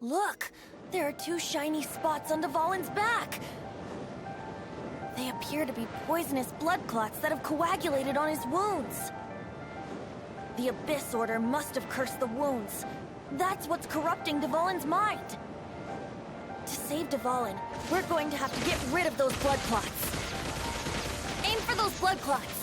Look! There are two shiny spots on Dvalin's back! They appear to be poisonous blood clots that have coagulated on his wounds. The Abyss Order must have cursed the wounds. That's what's corrupting Dvalin's mind. To save Dvalin, we're going to have to get rid of those blood clots. Aim for those blood clots!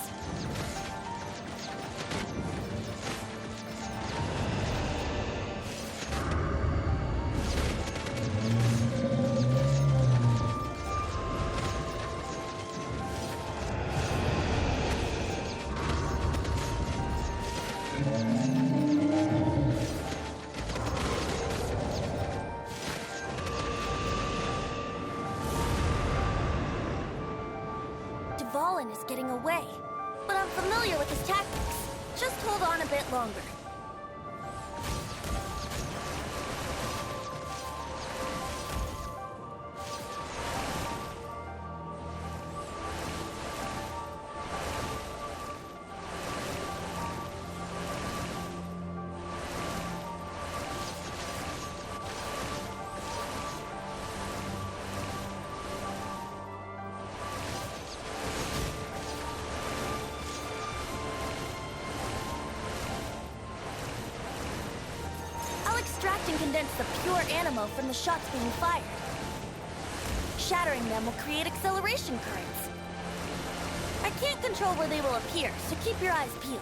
Dvalin is getting away, but I'm familiar with his tactics. Just hold on a bit longer. Extract and condense the pure animo from the shots being fired. Shattering them will create acceleration currents. I can't control where they will appear, so keep your eyes peeled.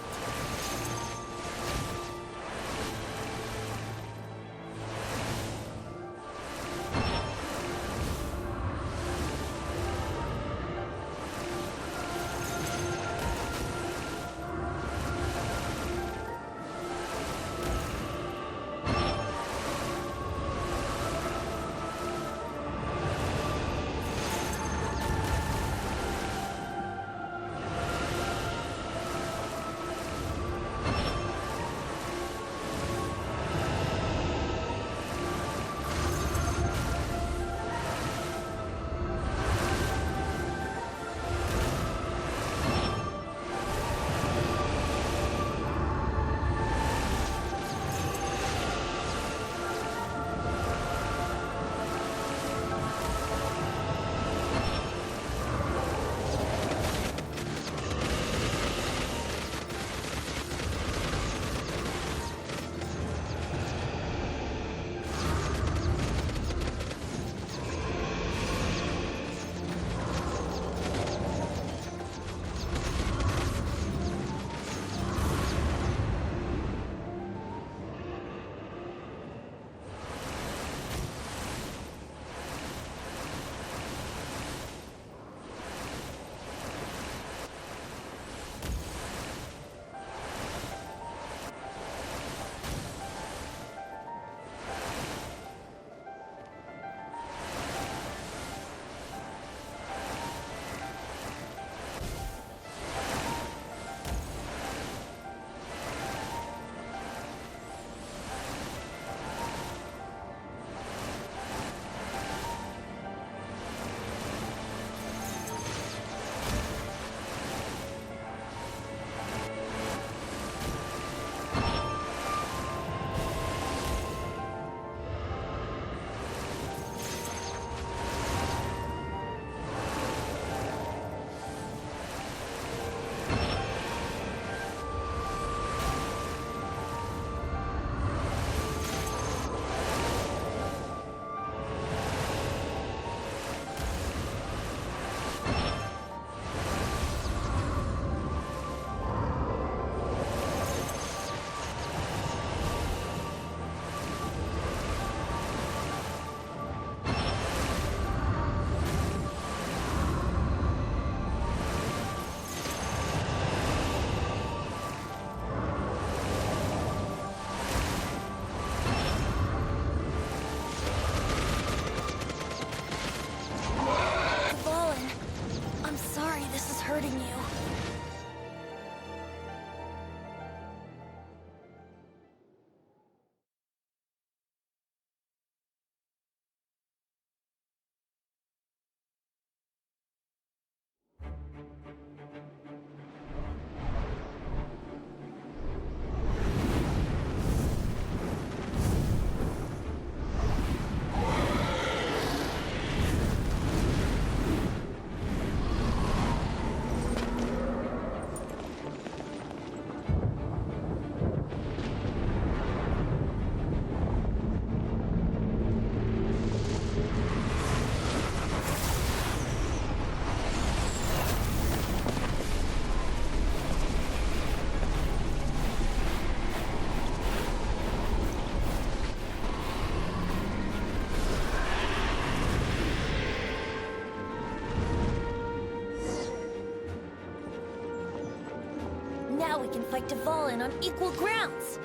Now we can fight Dvalin on equal grounds.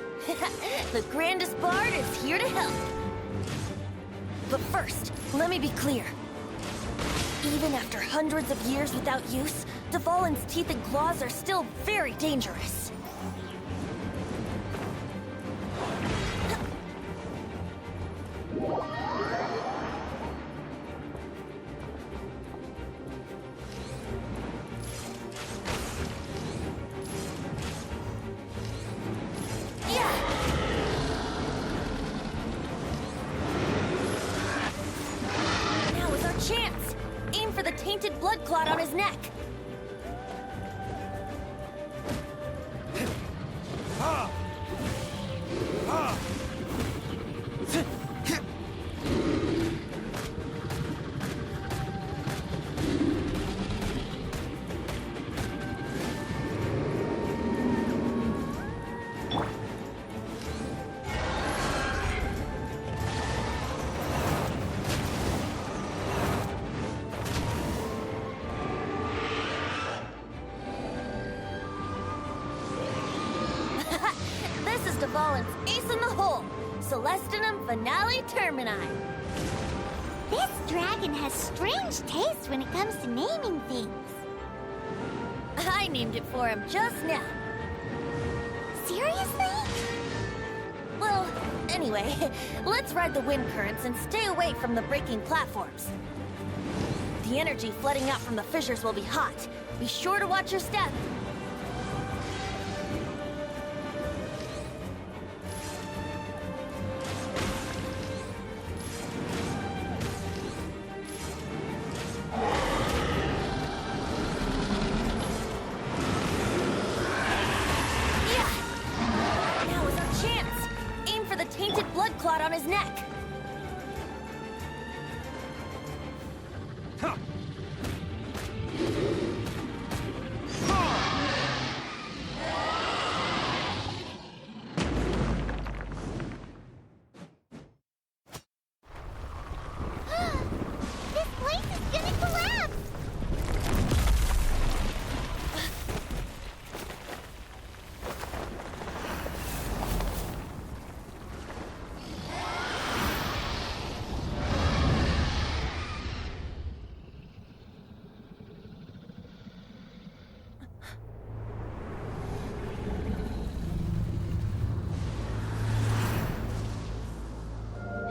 The grandest bard is here to help. But first, let me be clear. Even after hundreds of years without use, Dvalin's teeth and claws are still very dangerous. Chance! Aim for the tainted blood clot on his neck! Dvalin's ace in the hole, Celestinum Finale Termini. This dragon has strange taste when it comes to naming things. I named it for him just now. Seriously? Well, anyway, let's ride the wind currents and stay away from the breaking platforms. The energy flooding out from the fissures will be hot. Be sure to watch your step. Blood clot on his neck. This place is gonna collapse.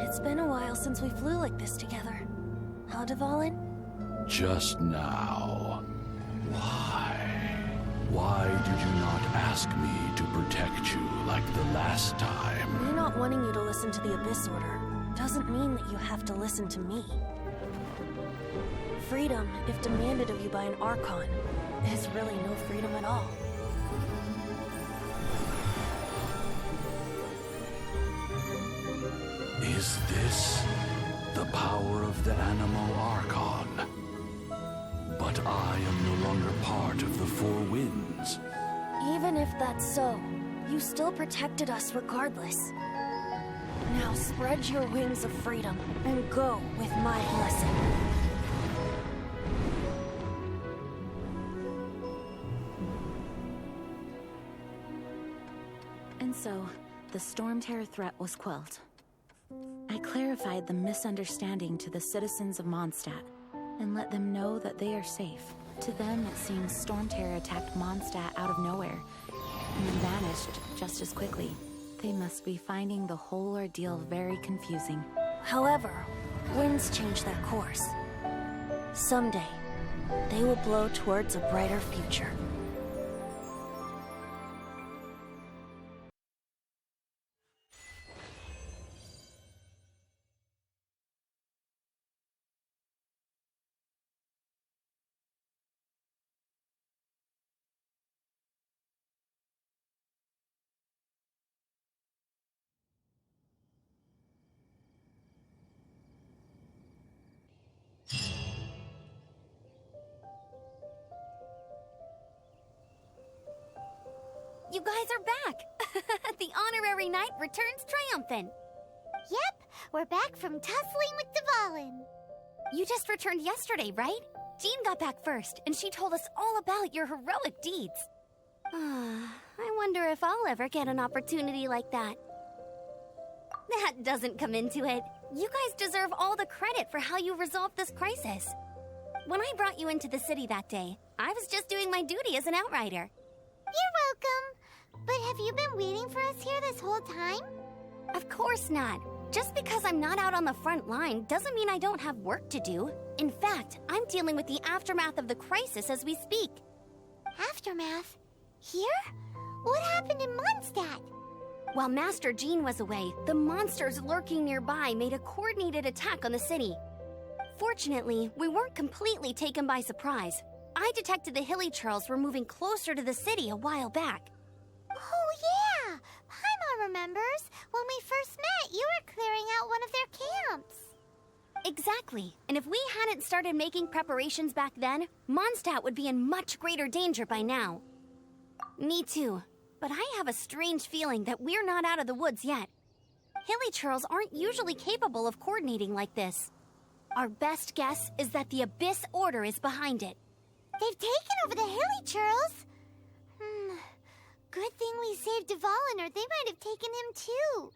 It's been a while since we flew like this together. Huh, Dvalin? Just now. Why? Why did you not ask me to protect you like the last time? Me not wanting you to listen to the Abyss Order doesn't mean that you have to listen to me. Freedom, if demanded of you by an Archon, is really no freedom at all. Is this the power of the Animo Archon? But I am no longer part of the Four Winds. Even if that's so, you still protected us regardless. Now spread your wings of freedom and go with my blessing. And so, the Stormterror threat was quelled. I clarified the misunderstanding to the citizens of Mondstadt, and let them know that they are safe. To them, it seems Stormterror attacked Mondstadt out of nowhere, and then vanished just as quickly. They must be finding the whole ordeal very confusing. However, winds change their course. Someday, they will blow towards a brighter future. You guys are back! The honorary knight returns triumphant. Yep, we're back from tussling with Dvalin. You just returned yesterday, right? Jean got back first, and she told us all about your heroic deeds. I wonder if I'll ever get an opportunity like that. That doesn't come into it. You guys deserve all the credit for how you resolved this crisis. When I brought you into the city that day, I was just doing my duty as an outrider. You're welcome. But have you been waiting for us here this whole time? Of course not. Just because I'm not out on the front line doesn't mean I don't have work to do. In fact, I'm dealing with the aftermath of the crisis as we speak. Aftermath? Here? What happened in Mondstadt? While Master Jean was away, the monsters lurking nearby made a coordinated attack on the city. Fortunately, we weren't completely taken by surprise. I detected the Hilly Churls were moving closer to the city a while back. Oh, yeah! Paimon remembers. When we first met, you were clearing out one of their camps. Exactly. And if we hadn't started making preparations back then, Mondstadt would be in much greater danger by now. Me too. But I have a strange feeling that we're not out of the woods yet. Hilly Churls aren't usually capable of coordinating like this. Our best guess is that the Abyss Order is behind it. They've taken over the Hilly Churls? Good thing we saved Dvalin, or they might have taken him too.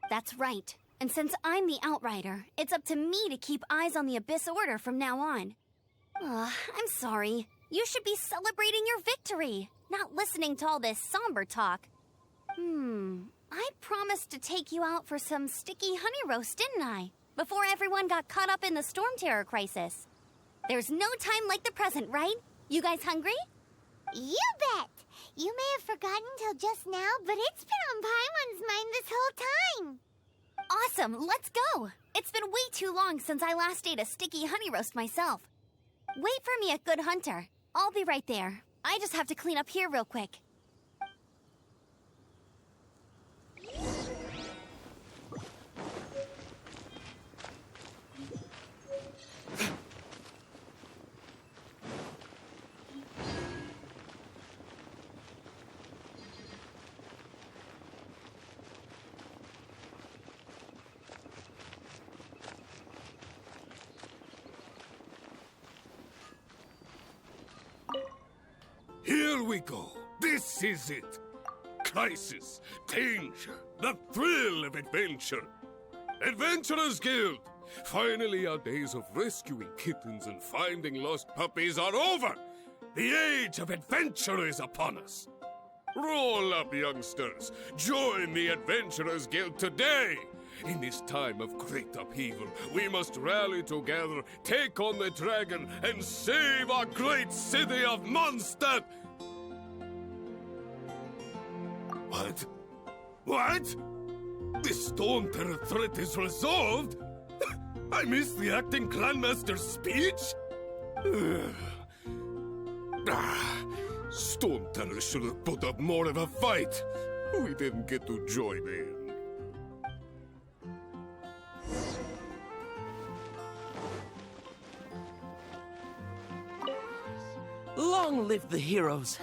That's right. And since I'm the Outrider, it's up to me to keep eyes on the Abyss Order from now on. I'm sorry. You should be celebrating your victory, not listening to all this somber talk. I promised to take you out for some sticky honey roast, didn't I? Before everyone got caught up in the Stormterror crisis. There's no time like the present, right? You guys hungry? You bet! You may have forgotten till just now, but it's been on Paimon's mind this whole time. Awesome, let's go! It's been way too long since I last ate a sticky honey roast myself. Wait for me at Good Hunter. I'll be right there. I just have to clean up here real quick. Here we go. This is it. Crisis, danger, the thrill of adventure. Adventurers Guild! Finally, our days of rescuing kittens and finding lost puppies are over. The age of adventure is upon us. Roll up, youngsters. Join the Adventurers Guild today. In this time of great upheaval, we must rally together, take on the dragon, and save our great city of Mondstadt! What? What? The Stormterror threat is resolved? I missed the acting clanmaster's speech? Stormterror should have put up more of a fight. We didn't get to join in. Long live the heroes.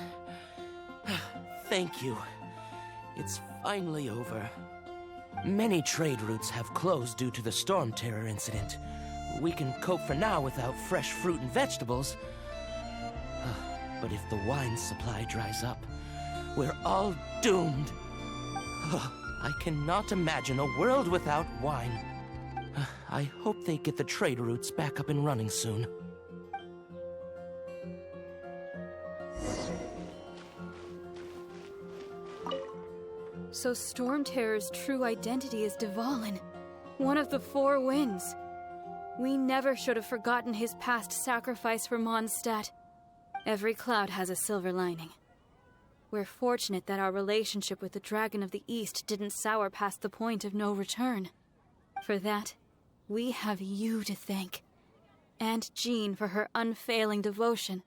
Thank you. It's finally over. Many trade routes have closed due to the Stormterror incident. We can cope for now without fresh fruit and vegetables. But if the wine supply dries up, we're all doomed. I cannot imagine a world without wine. I hope they get the trade routes back up and running soon. So Stormterror's true identity is Dvalin, one of the Four Winds. We never should have forgotten his past sacrifice for Mondstadt. Every cloud has a silver lining. We're fortunate that our relationship with the Dragon of the East didn't sour past the point of no return. For that, we have you to thank. And Jean for her unfailing devotion.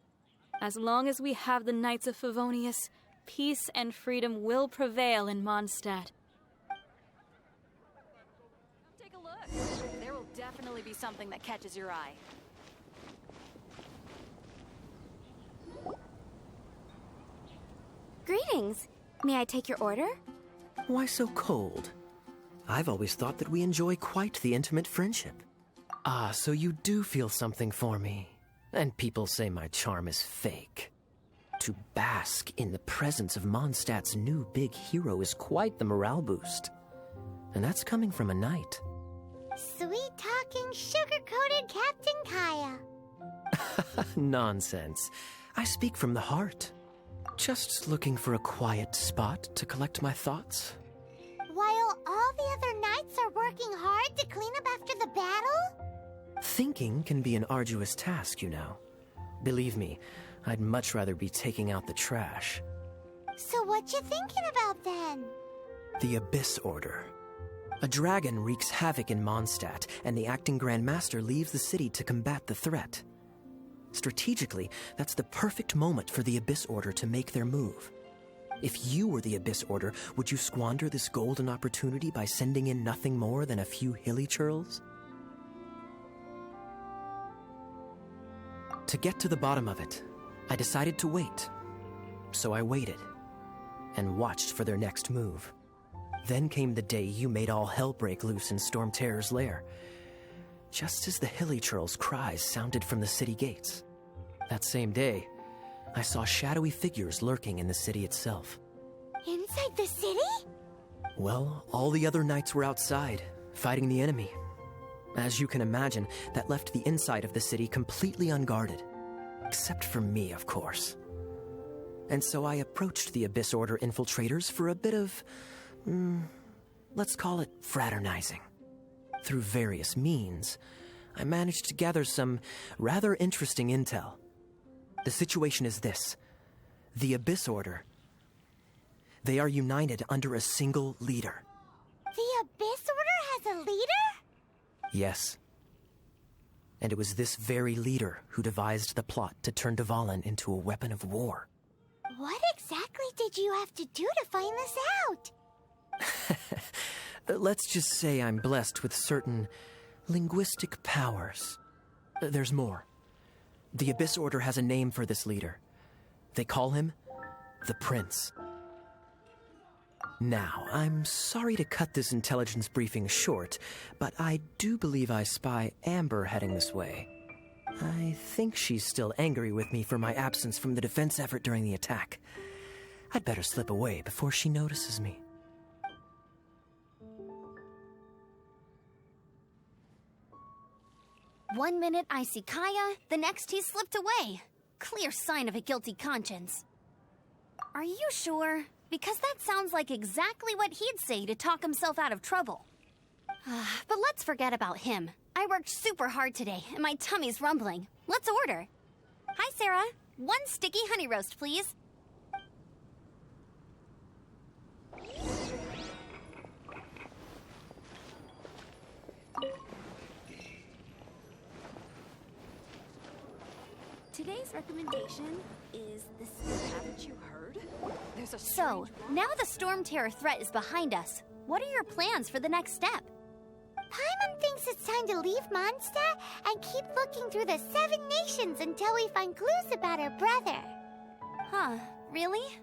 As long as we have the Knights of Favonius, peace and freedom will prevail in Mondstadt. Take a look. There will definitely be something that catches your eye. Greetings. May I take your order? Why so cold? I've always thought that we enjoy quite the intimate friendship. Ah, so you do feel something for me. And people say my charm is fake. To bask in the presence of Mondstadt's new big hero is quite the morale boost. And that's coming from a knight. Sweet-talking, sugar-coated Captain Kaya. Nonsense. I speak from the heart. Just looking for a quiet spot to collect my thoughts. While all the other knights are working hard to clean up after the battle? Thinking can be an arduous task, you know. Believe me, I'd much rather be taking out the trash. So what you thinking about then? The Abyss Order. A dragon wreaks havoc in Mondstadt, and the acting Grand Master leaves the city to combat the threat. Strategically, that's the perfect moment for the Abyss Order to make their move. If you were the Abyss Order, would you squander this golden opportunity by sending in nothing more than a few hilly churls? To get to the bottom of it, I decided to wait. So I waited, and watched for their next move. Then came the day you made all hell break loose in Stormterror's lair, just as the hilly churl's cries sounded from the city gates. That same day, I saw shadowy figures lurking in the city itself. Inside the city? Well, all the other knights were outside, fighting the enemy. As you can imagine, that left the inside of the city completely unguarded. Except for me, of course. And so I approached the Abyss Order infiltrators for a bit of, let's call it fraternizing. Through various means, I managed to gather some rather interesting intel. The situation is this. The Abyss Order, they are united under a single leader. The Abyss Order has a leader? Yes. And it was this very leader who devised the plot to turn Dvalin into a weapon of war. What exactly did you have to do to find this out? Let's just say I'm blessed with certain linguistic powers. There's more. The Abyss Order has a name for this leader. They call him the Prince. Now, I'm sorry to cut this intelligence briefing short, but I do believe I spy Amber heading this way. I think she's still angry with me for my absence from the defense effort during the attack. I'd better slip away before she notices me. One minute I see Kaya, the next he slipped away. Clear sign of a guilty conscience. Are you sure? Because that sounds like exactly what he'd say to talk himself out of trouble. But let's forget about him. I worked super hard today, and my tummy's rumbling. Let's order. Hi, Sarah. 1 sticky honey roast, please. Today's recommendation is this. Haven't you heard? There's a So, now the Stormterror threat is behind us. What are your plans for the next step? Paimon thinks it's time to leave Mondstadt and keep looking through the 7 nations until we find clues about her brother. Huh, really?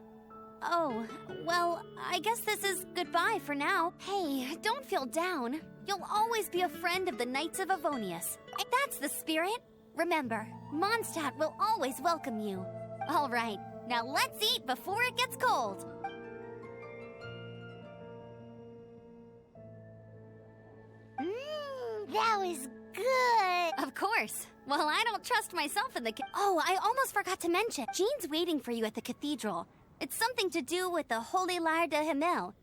Oh, well, I guess this is goodbye for now. Hey, don't feel down. You'll always be a friend of the Knights of Avonius. That's the spirit. Remember, Mondstadt will always welcome you. All right, now let's eat before it gets cold. That was good. Of course. Well, I don't trust myself in the Oh, I almost forgot to mention. Jean's waiting for you at the cathedral. It's something to do with the Holy Lyre de Himmel.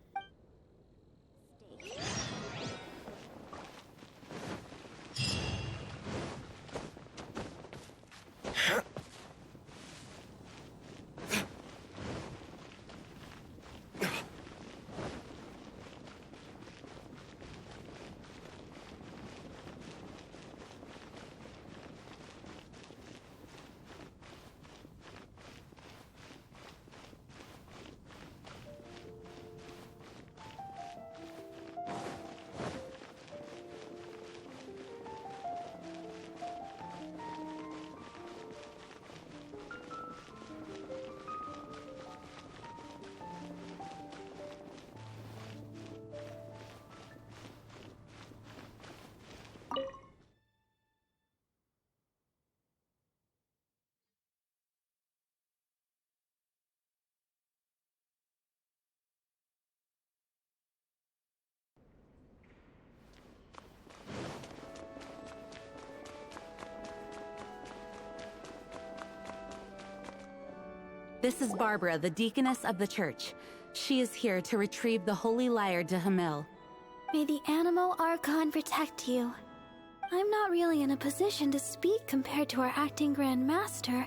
This is Barbara, the deaconess of the church. She is here to retrieve the holy lyre de Hamel. May the Animo Archon protect you. I'm not really in a position to speak compared to our acting Grand Master,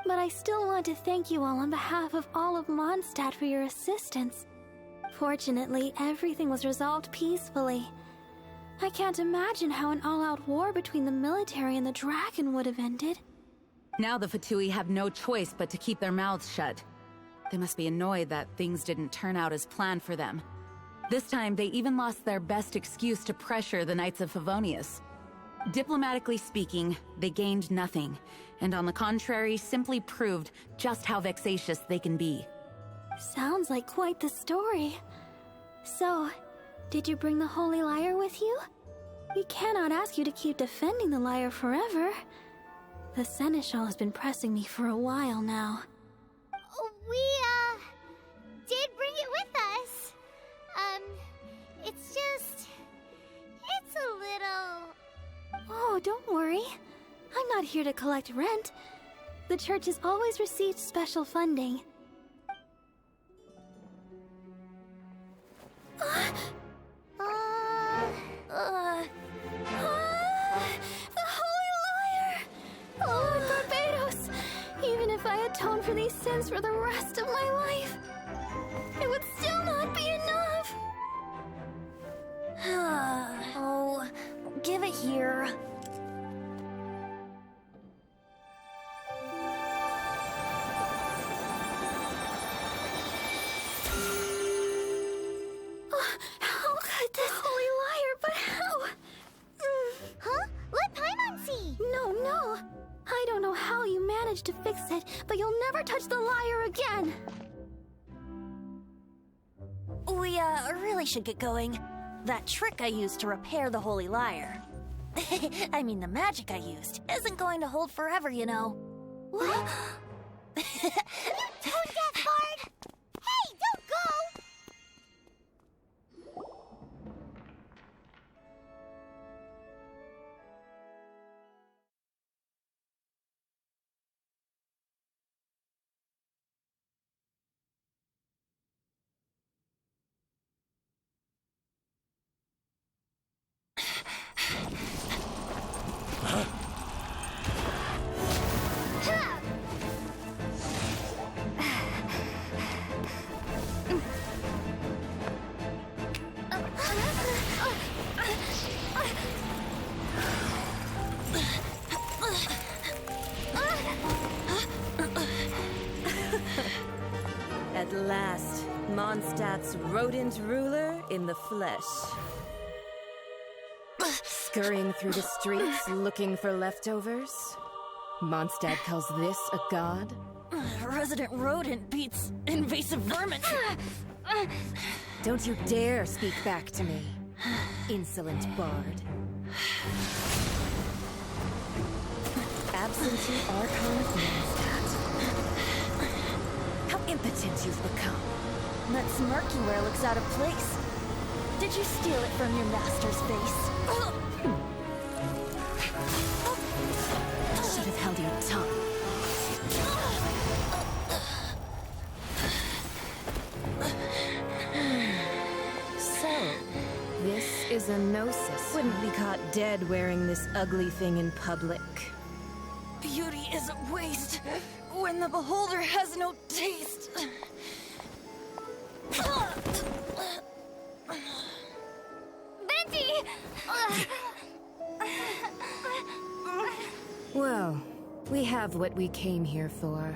but I still want to thank you all on behalf of all of Mondstadt for your assistance. Fortunately, everything was resolved peacefully. I can't imagine how an all-out war between the military and the dragon would have ended. Now the Fatui have no choice but to keep their mouths shut. They must be annoyed that things didn't turn out as planned for them. This time, they even lost their best excuse to pressure the Knights of Favonius. Diplomatically speaking, they gained nothing, and on the contrary, simply proved just how vexatious they can be. Sounds like quite the story. So, did you bring the Holy Lyre with you? We cannot ask you to keep defending the lyre forever. The Seneschal has been pressing me for a while now. We, did bring it with us. It's a little... Oh, don't worry. I'm not here to collect rent. The church has always received special funding. The Holy Lyre! Lord Barbados! Even if I atone for these sins for the rest of my life, it would still not be enough! Oh, give it here. How could this Holy Lyre, but how? Huh? Let Paimon see! No. I don't know how you managed to fix it, but you'll never touch the lyre again! We, really should get going. That trick I used to repair the Holy Lyre. I mean, the magic I used isn't going to hold forever, you know. What? You tone deaf, Bard! Hey, don't go! At last, Mondstadt's rodent ruler in the flesh. Scurrying through the streets looking for leftovers? Mondstadt calls this a god? Resident rodent beats invasive vermin. Don't you dare speak back to me, insolent bard. Absentee Archon of Mondstadt. How impotent you've become. That smirk you wear looks out of place. Did you steal it from your master's face? Should have held your tongue. So, this is a gnosis. Wouldn't be caught dead wearing this ugly thing in public. Beauty is a waste when the beholder has no taste. Venti! Well, we have what we came here for.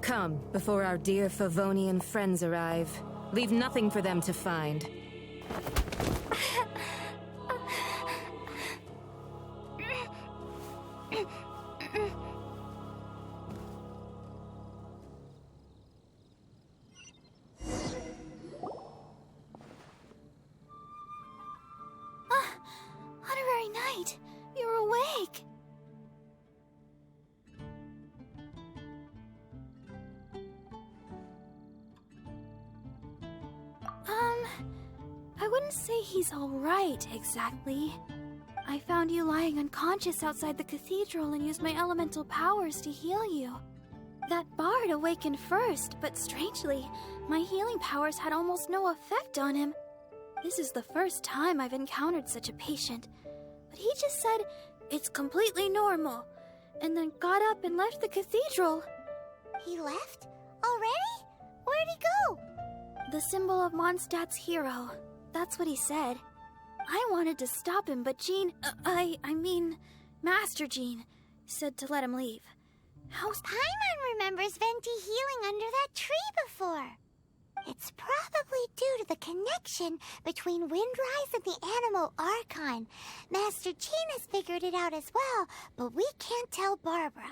Come, before our dear Favonian friends arrive. Leave nothing for them to find. Honorary Knight, you're awake. I wouldn't say he's all right, exactly. I found you lying unconscious outside the cathedral and used my elemental powers to heal you. That bard awakened first, but strangely, my healing powers had almost no effect on him. This is the first time I've encountered such a patient, but he just said it's completely normal, and then got up and left the cathedral. He left? Already? Where'd he go? The symbol of Mondstadt's hero. That's what he said. I wanted to stop him, but Jean, Master Jean, said to let him leave. Paimon remembers Venti healing under that tree before. It's probably due to the connection between Windrise and the Animo Archon. Master Jean has figured it out as well, but we can't tell Barbara.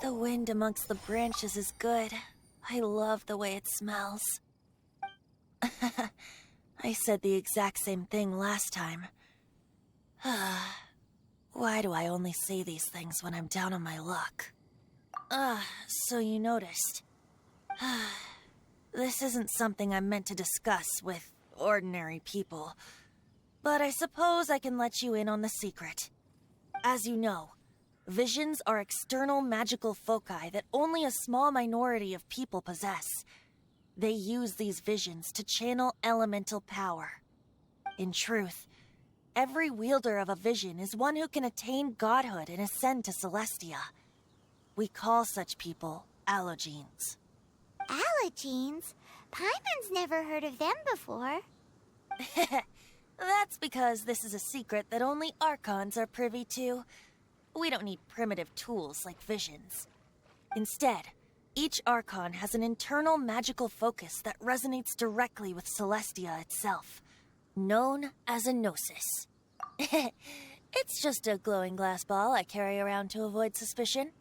The wind amongst the branches is good. I love the way it smells. I said the exact same thing last time. Why do I only say these things when I'm down on my luck? So you noticed. This isn't something I'm meant to discuss with ordinary people, but I suppose I can let you in on the secret. As you know, visions are external magical foci that only a small minority of people possess. They use these visions to channel elemental power. In truth, every wielder of a vision is one who can attain godhood and ascend to Celestia. We call such people allogenes. Allogenes? Paimon's never heard of them before. That's because this is a secret that only Archons are privy to. We don't need primitive tools like visions. Instead, each Archon has an internal magical focus that resonates directly with Celestia itself, known as a gnosis. It's just a glowing glass ball I carry around to avoid suspicion.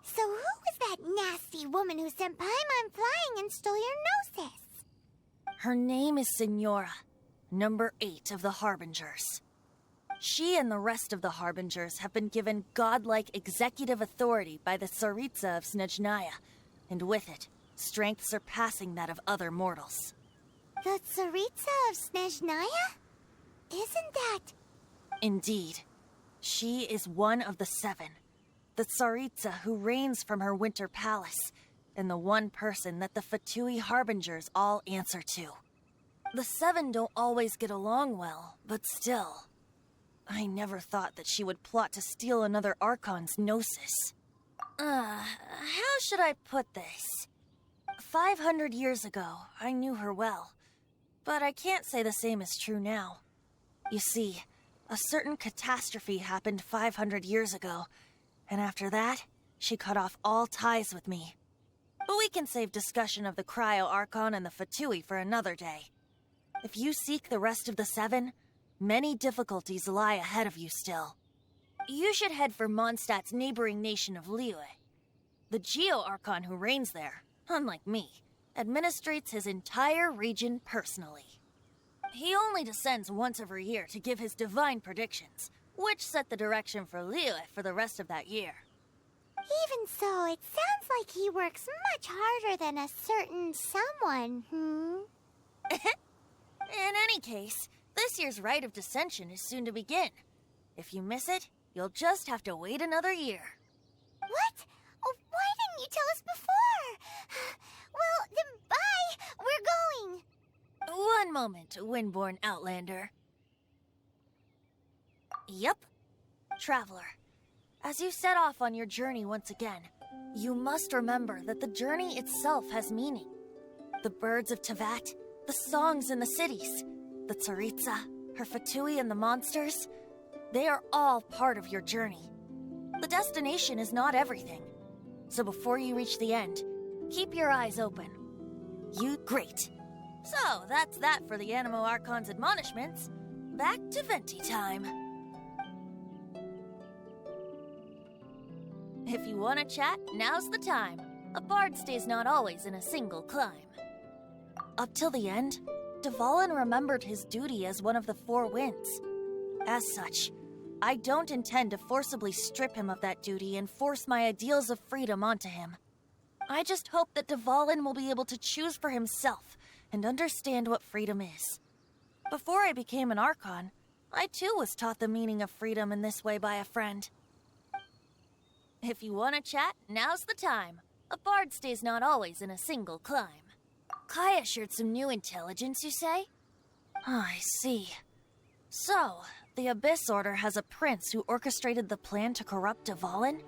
So who was that nasty woman who sent Paimon flying and stole your gnosis? Her name is Signora, number 8 of the Harbingers. She and the rest of the Harbingers have been given godlike executive authority by the Tsaritsa of Snezhnaya, and with it, strength surpassing that of other mortals. The Tsaritsa of Snezhnaya? Isn't that... Indeed. She is one of the 7, the Tsaritsa who reigns from her winter palace, and the one person that the Fatui Harbingers all answer to. The 7 don't always get along well, but still. I never thought that she would plot to steal another Archon's gnosis. How should I put this? 500 years ago, I knew her well, but I can't say the same is true now. You see, a certain catastrophe happened 500 years ago, and after that, she cut off all ties with me. But we can save discussion of the Cryo Archon and the Fatui for another day. If you seek the rest of the 7, many difficulties lie ahead of you still. You should head for Mondstadt's neighboring nation of Liyue. The Geo-Archon who reigns there, unlike me, administrates his entire region personally. He only descends once every year to give his divine predictions, which set the direction for Liyue for the rest of that year. Even so, it sounds like he works much harder than a certain someone, In any case, this year's Rite of Descension is soon to begin. If you miss it, you'll just have to wait another year. What? Oh, why didn't you tell us before? Well, then bye! We're going! One moment, Windborn Outlander. Yep. Traveler, as you set off on your journey once again, you must remember that the journey itself has meaning. The birds of Tevat, the songs in the cities, the Tsaritsa, her Fatui and the monsters, they are all part of your journey. The destination is not everything. So before you reach the end, keep your eyes open. Great. So that's that for the Animo Archon's admonishments. Back to Venti time. If you want to chat, now's the time. A bard stays not always in a single climb. Up till the end, Dvalin remembered his duty as one of the Four Winds. As such, I don't intend to forcibly strip him of that duty and force my ideals of freedom onto him. I just hope that Dvalin will be able to choose for himself and understand what freedom is. Before I became an Archon, I too was taught the meaning of freedom in this way by a friend. If you want to chat, now's the time. A bard stays not always in a single climb. Kaya shared some new intelligence, you say? Oh, I see. So, the Abyss Order has a prince who orchestrated the plan to corrupt Dvalin?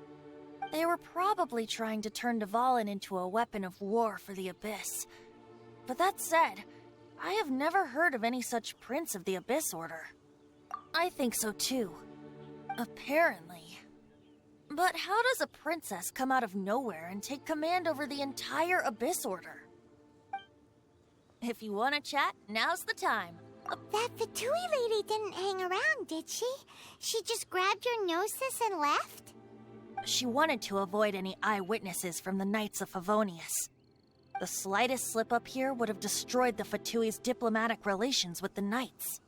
They were probably trying to turn Dvalin into a weapon of war for the Abyss. But that said, I have never heard of any such prince of the Abyss Order. I think so too. Apparently. But how does a princess come out of nowhere and take command over the entire Abyss Order? If you want to chat, now's the time. That Fatui lady didn't hang around, did she? She just grabbed your gnosis and left? She wanted to avoid any eyewitnesses from the Knights of Favonius. The slightest slip-up here would have destroyed the Fatui's diplomatic relations with the Knights.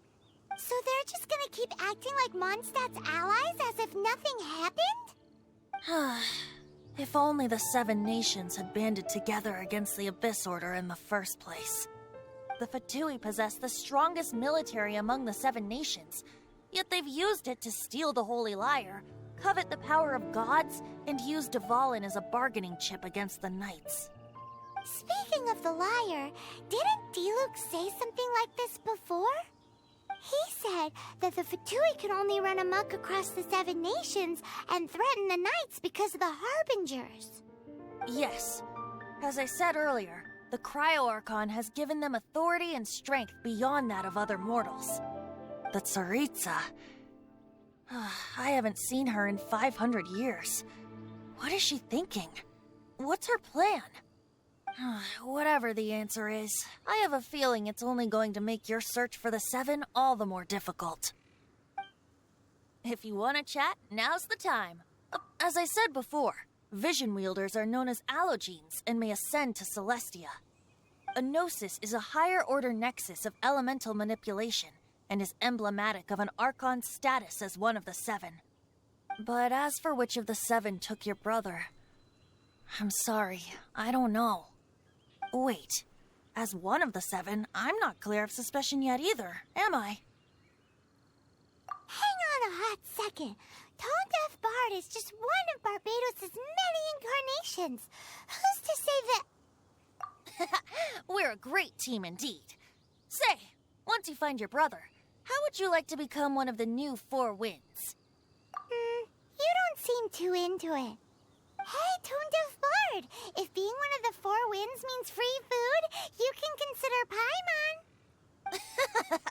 So they're just gonna keep acting like Mondstadt's allies as if nothing happened? If only the Seven Nations had banded together against the Abyss Order in the first place. The Fatui possess the strongest military among the Seven Nations, yet they've used it to steal the Holy Lyre, covet the power of gods, and use Dvalin as a bargaining chip against the Knights. Speaking of the lyre, didn't Diluc say something like this before? He said that the Fatui could only run amok across the Seven Nations and threaten the Knights because of the Harbingers. Yes. As I said earlier, the Cryo-Archon has given them authority and strength beyond that of other mortals. The Tsaritsa... I haven't seen her in 500 years. What is she thinking? What's her plan? Whatever the answer is, I have a feeling it's only going to make your search for the Seven all the more difficult. If you want to chat, now's the time. As I said before, vision wielders are known as allogenes and may ascend to Celestia. A gnosis is a higher-order nexus of elemental manipulation and is emblematic of an Archon's status as one of the Seven. But as for which of the Seven took your brother, I'm sorry, I don't know. Wait, as one of the Seven, I'm not clear of suspicion yet either, am I? Hang on a hot second. Tone Deaf Bard is just one of Barbados' many incarnations. Who's to say that... We're a great team indeed. Say, once you find your brother, how would you like to become one of the new Four Winds? You don't seem too into it. Hey, Tone Deaf Bard, if being one of the Four Winds means free food, you can consider Paimon.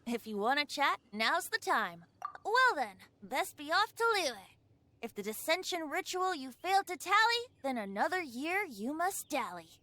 If you want to chat, now's the time. Well then, best be off to Liyue. If the dissension ritual you failed to tally, then another year you must dally.